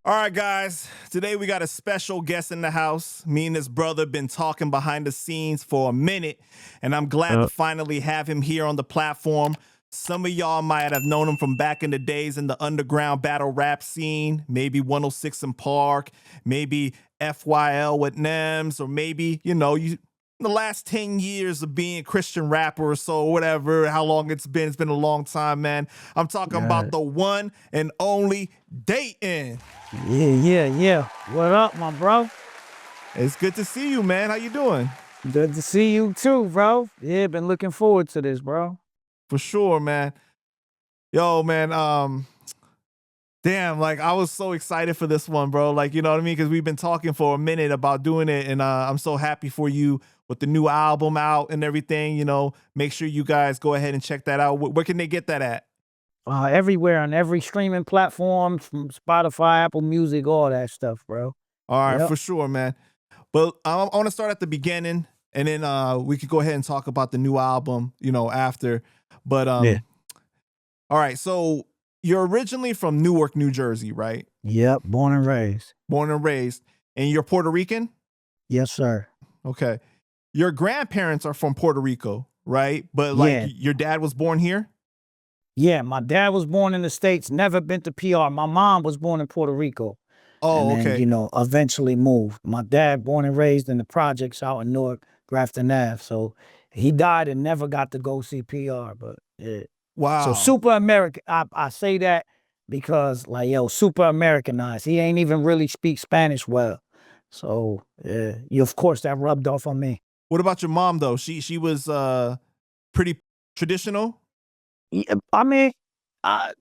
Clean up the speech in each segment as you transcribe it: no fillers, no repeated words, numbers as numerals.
All right, guys. Today we got a special guest in the house. Me and his brother been talking behind the scenes for a minute, and I'm glad to finally have him here on the platform. Some of y'all might have known him from back in the days in the underground battle rap scene, maybe 106 in Park, maybe FYL with Nems, or maybe, the last 10 years of being a Christian rapper or so, whatever, how long it's been. It's been a long time, man. I'm talking about the one and only Datin. Yeah. What up, my bro? It's good to see you, man. How you doing? Good to see you too, bro. Yeah, been looking forward to this, bro. For sure, man. Yo, man, damn, like I was so excited for this one, bro. Like, you know what I mean? Because we've been talking for a minute about doing it, and I'm so happy for you with the new album out and everything. Make sure you guys go ahead and check that out. Where can they get that at? Everywhere on every streaming platform, from Spotify, Apple Music, all that stuff, bro. All right, Yep. for sure, man. But I want to start at the beginning, and then we could go ahead and talk about the new album, after. But Yeah. all right. So you're originally from Newark, New Jersey, right? Yep. Born and raised. Born and raised, and you're Puerto Rican. Yes, sir. Okay. Your grandparents are from Puerto Rico, right? But Yeah. your dad was born here. Yeah, my dad was born in the States, never been to PR. My mom was born in Puerto Rico. Oh, and then, okay. eventually moved. My dad, born and raised in the projects out in Newark, Grafton Ave. So he died and never got to go see PR. But yeah. Wow. So super American. I say that because super Americanized. He ain't even really speak Spanish well. So yeah, of course that rubbed off on me. What about your mom though? She was pretty traditional. I mean,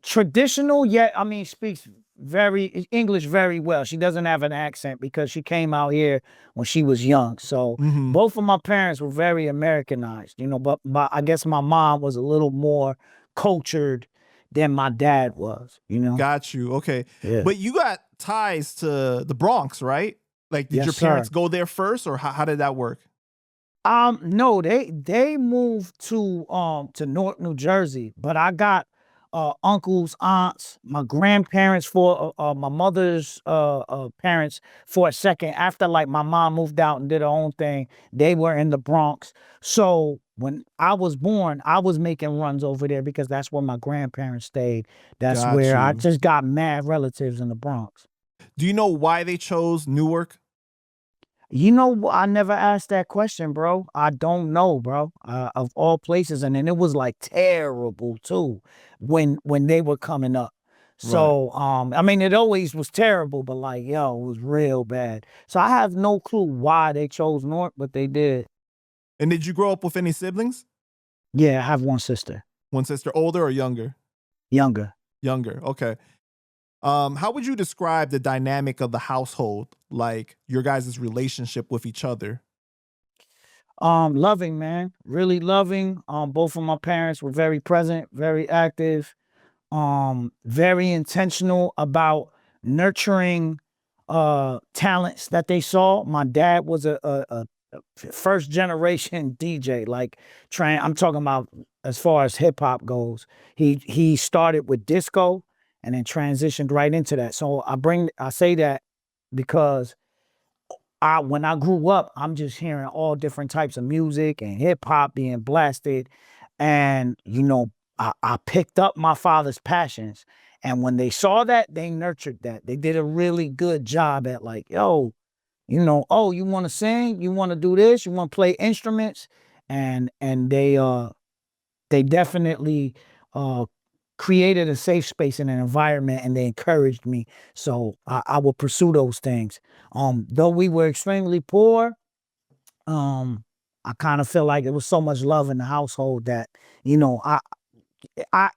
traditional, yet speaks very English very well. She doesn't have an accent because she came out here when she was young. So both of my parents were very Americanized, but I guess my mom was a little more cultured than my dad was, Got you. Okay. Yeah. But you got ties to the Bronx, right? Like, did Yes, your parents sir. go there first, or how did that work? No, they moved to Newark, New Jersey, but I got uncles, aunts, my grandparents for my mother's parents for a second after like my mom moved out and did her own thing. They were in the Bronx. So when I was born, I was making runs over there because that's where my grandparents stayed. That's Got where I you. just got mad relatives in the Bronx. Do you know why they chose Newark? I never asked that question, bro. I don't know, bro. Of all places, and then it was like terrible too when they were coming up. Right. So, it always was terrible, but like, yo, it was real bad. So I have no clue why they chose North, but they did. And did you grow up with any siblings? Yeah, I have one sister, One sister, older or younger? younger. Younger. Okay. How would you describe the dynamic of the household, like your guys' relationship with each other? Loving, man, really loving. Both of my parents were very present, very active. Very intentional about nurturing talents that they saw. My dad was a first generation DJ, like I'm talking about as far as hip hop goes. He started with disco and then transitioned right into that. So I say that because when I grew up, I'm just hearing all different types of music and hip hop being blasted. And, I picked up my father's passions. And when they saw that, they nurtured that. They did a really good job at like, yo, oh, you want to sing? You want to do this? You want to play instruments? And they definitely uh created a safe space and an environment, and they encouraged me. So I will pursue those things. Though we were extremely poor, I kind of feel like there was so much love in the household that, you know, I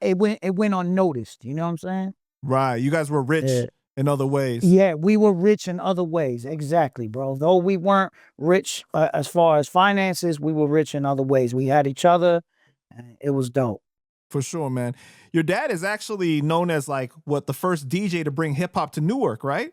it went unnoticed. You know what I'm saying? Right. You guys were rich Yeah. in other ways. Yeah, we were rich in other ways. Exactly, bro. Though we weren't rich as far as finances, we were rich in other ways. We had each other, and it was dope. For sure, man. Your dad is actually known as like what the first DJ to bring hip hop to Newark, right?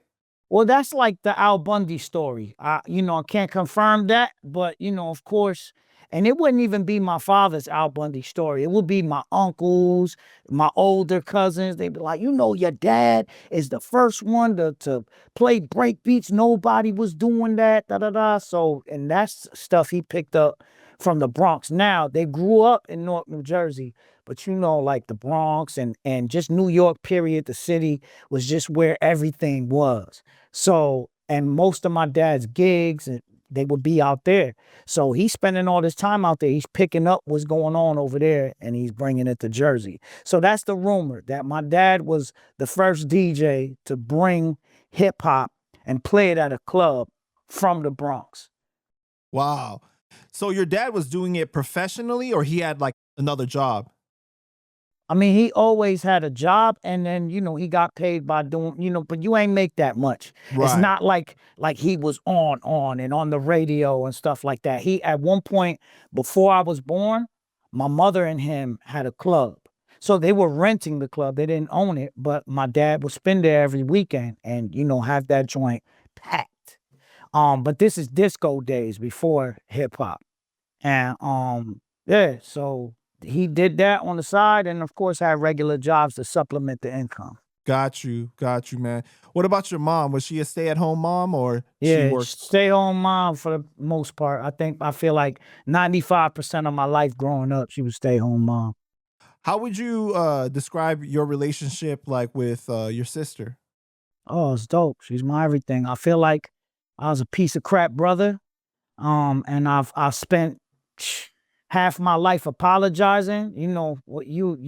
Well, that's like the Al Bundy story. I can't confirm that, but of course, And it wouldn't even be my father's Al Bundy story. It would be my uncles, my older cousins. They'd be like, you know, your dad is the first one to play break beats. Nobody was doing that, da da da. So, and that's stuff he picked up from the Bronx. Now, they grew up in Newark, New Jersey, but you know, like the Bronx and just New York, period, the city was just where everything was. So, and most of my dad's gigs, and they would be out there. So he's spending all this time out there. He's picking up what's going on over there and he's bringing it to Jersey. So that's the rumor that my dad was the first DJ to bring hip hop and play it at a club from the Bronx. Wow. So your dad was doing it professionally, or he had like another job? I mean, he always had a job, and then you know he got paid by doing, you know, but you ain't make that much. It's Right. not like he was on and on the radio and stuff like that. He at one point before I was born, my mother and him had a club, so they were renting the club. They didn't own it, but my dad would spend there every weekend and you know have that joint packed. But this is disco days before hip hop, and yeah, so he did that on the side, and of course had regular jobs to supplement the income. Got you, man. What about your mom? Was she a stay-at-home mom, or she Yeah, worked? stay home mom for the most part. I feel like 95% of my life growing up, she was stay home mom. How would you describe your relationship like with your sister? Oh, it's dope. She's my everything. I feel like I was a piece of crap brother. And I've spent half my life apologizing. You know what you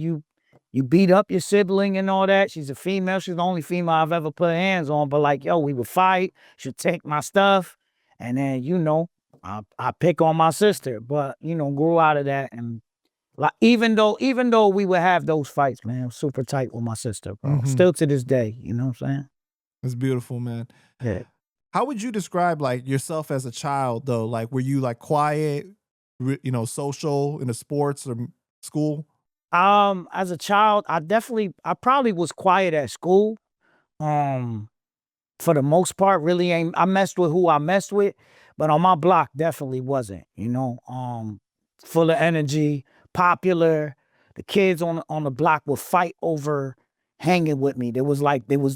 beat up your sibling and all that. She's a female. She's the only female I've ever put hands on. But like, yo, we would fight. She'd take my stuff, and then you know, I pick on my sister. But you know, grew out of that, and like even though we would have those fights, man, I'm super tight with my sister, bro. Mm-hmm. Still to this day, you know what I'm saying? That's beautiful, man. Yeah. How would you describe like yourself as a child though? Like, were you like quiet, you know, social in the sports or school? As a child, I probably was quiet at school. Um, for the most part, really ain't I messed with who I messed with, but on my block definitely wasn't, you know. Full of energy, popular. The kids on the block would fight over hanging with me. There was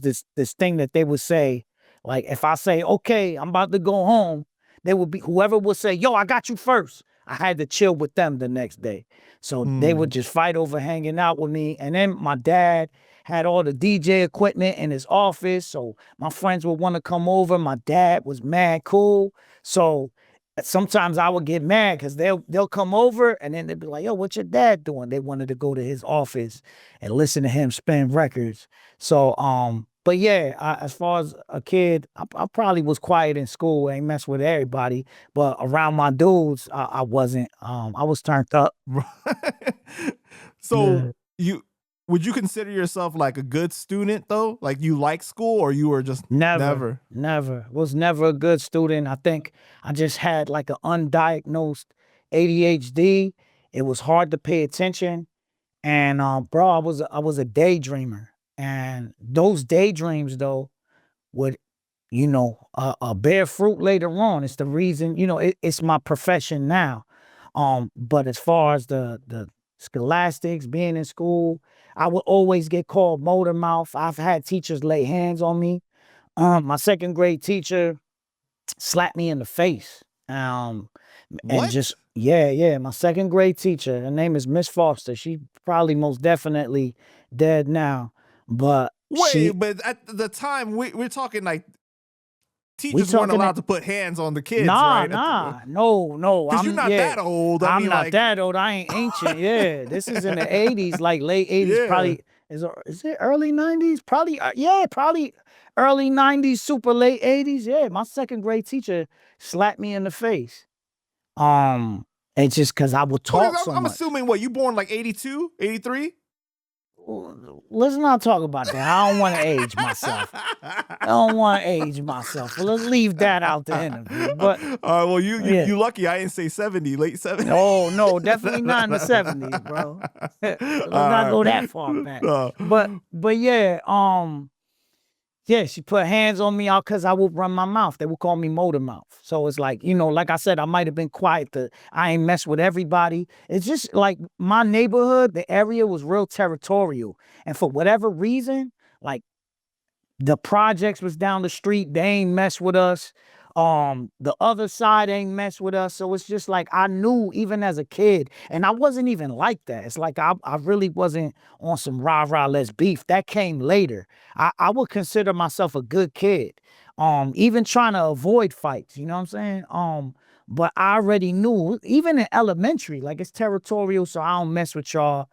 this thing that they would say, like if I say, okay, I'm about to go home, they would be whoever would say, yo, I got you first. I had to chill with them the next day. So they would just fight over hanging out with me. And then my dad had all the DJ equipment in his office. So my friends would want to come over. My dad was mad cool. So sometimes I would get mad because they'll come over and then they'd be like, yo, what's your dad doing? They wanted to go to his office and listen to him spin records. So but yeah, as far as a kid, I probably was quiet in school, ain't mess with everybody, but around my dudes, I wasn't. I was turned up. So Yeah. you would you consider yourself like a good student though? Like you like school, or you were just Never, never? never. Was never a good student. I think I just had like an undiagnosed ADHD. It was hard to pay attention. And bro, I was a daydreamer. And those daydreams though would, you know, bear fruit later on. It's the reason, you know, it's my profession now. But as far as the scholastics, being in school, I would always get called motor mouth. I've had teachers lay hands on me. My second grade teacher slapped me in the face. And just What? yeah, my second grade teacher, her name is Miss Foster. She probably most definitely dead now, but Wait, but at the time we're talking like we teachers weren't talking allowed to put hands on the kids, Nah, right? nah, no. Because you're not that old. I I'm mean, not like, that old. I ain't ancient. Yeah, this is in the '80s, like late '80s. yeah. Probably is it early '90s? Probably yeah, probably early '90s, super late '80s. Yeah, my second grade teacher slapped me in the face. Um, it's just because I would Because talk so I'm much. assuming what you born like 82, 83? Let's not talk about that. I don't want to age myself. I don't want to age myself. Let's leave that out the interview. But Well, yeah. you lucky I didn't say 70, late 70s. Oh no, definitely not in the '70s, bro. Let's not go that far back. Uh, But yeah, Yeah, she put hands on me out because I would run my mouth. They would call me motor mouth. So it's like, you know, like I said, I might have been quiet. I ain't mess with everybody. It's just like my neighborhood, the area was real territorial. And for whatever reason, like the projects was down the street. They ain't mess with us. The other side ain't mess with us. So it's just like I knew even as a kid, and I wasn't even like that. It's like I really wasn't on some rah-rah, let's beef. That came later. I would consider myself a good kid. Even trying to avoid fights, you know what I'm saying? But I already knew, even in elementary, like it's territorial, so I don't mess with y'all.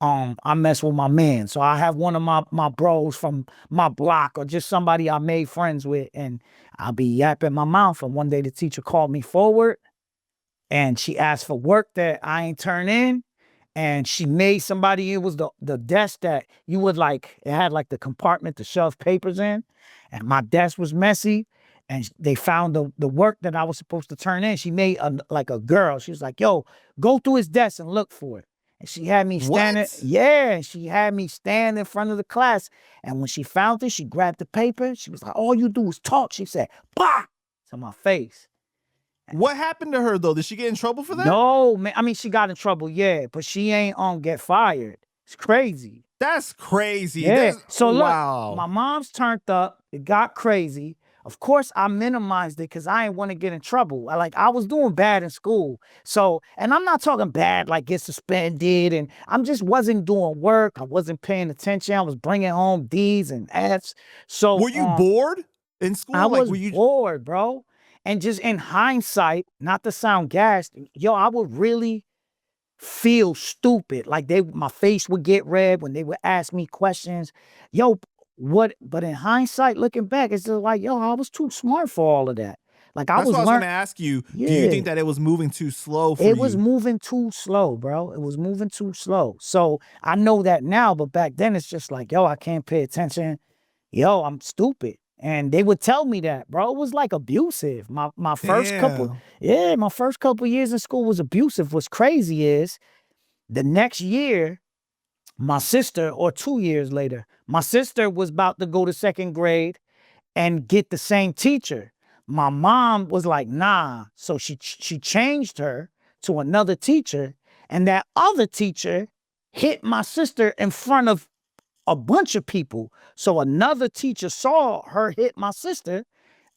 I mess with my man. So I have one of my bros from my block or just somebody I made friends with, and I'll be yapping my mouth. And one day the teacher called me forward and she asked for work that I ain't turn in. And she made somebody, it was the desk that you would like, it had like the compartment to shove papers in. And my desk was messy. And they found the work that I was supposed to turn in. She made like a girl. She was like, yo, go through his desk and look for it. And she had me standing, What? yeah, she had me stand in front of the class. And when she found it, she grabbed the paper. She was like, all you do is talk. She said, bah, to my face. What happened to her though? Did she get in trouble for that? No, man. I mean, she got in trouble, yeah, but she ain't get fired. It's crazy. That's crazy. Yeah. That's, So look, wow. my mom's turned up. It got crazy. Of course, I minimized it because I didn't want to get in trouble. I was doing bad in school. So, and I'm not talking bad like get suspended, and I'm just wasn't doing work. I wasn't paying attention. I was bringing home D's and F's. So, Were you bored in I school? Like, was were you? bored, bro. And just in hindsight, not to sound gassed, yo, I would really feel stupid. Like my face would get red when they would ask me questions. Yo, what? But in hindsight, looking back, it's just like, yo, I was too smart for all of that. Like I That's was what I was going learning. to ask you. Do you Yeah, think that it was moving too slow for it was you? moving too slow, bro. It was moving too slow. So I know that now, but back then it's just like, yo, I can't pay attention. Yo, I'm stupid. And they would tell me that, bro. It was like abusive. My first couple, Damn. yeah, my first couple years in school was abusive. What's crazy is the next year, my sister, or 2 years later, my sister was about to go to second grade and get the same teacher. My mom was like, nah. So she changed her to another teacher. And that other teacher hit my sister in front of a bunch of people. So another teacher saw her hit my sister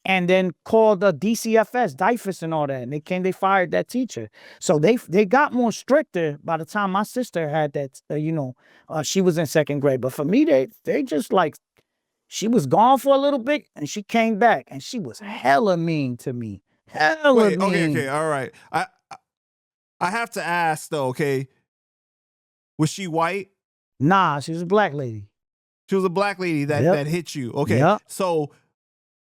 and then called the DCFS, DIFUS and all that. And they fired that teacher. So they got more stricter by the time my sister had that, she was in second grade. But for me, they just like, she was gone for a little bit and she came back and she was hella mean to me. Hella Wait, mean. okay, all right. I have to ask though, okay. Was she white? Nah, she was a black lady. She was a black lady that hit you. Okay. Yep. So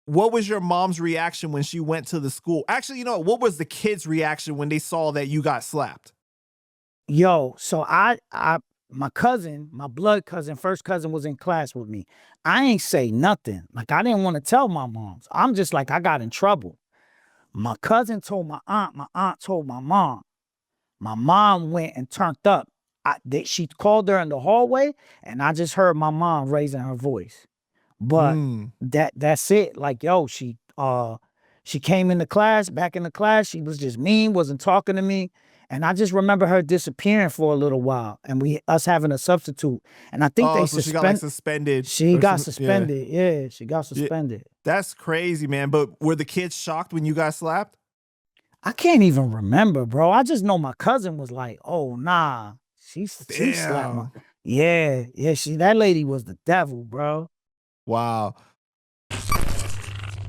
what was your mom's reaction when she went to the school? Actually, you know, what was the kids' reaction when they saw that you got slapped? Yo, so my cousin, my blood cousin, first cousin was in class with me. I ain't say nothing. Like I didn't want to tell my moms. I'm just like, I got in trouble. My cousin told my aunt told my mom. My mom went and turned up. She called her in the hallway, and I just heard my mom raising her voice. But that's it. Like, yo, she came into class, back in the class, she was just mean, wasn't talking to me. And I just remember her disappearing for a little while and us having a substitute. And I think so she got like suspended. She got suspended. Yeah, she got suspended. Yeah, that's crazy, man. But were the kids shocked when you got slapped? I can't even remember, bro. I just know my cousin was like, oh, nah. She slapped me. Yeah, that lady was the devil, bro. Wow.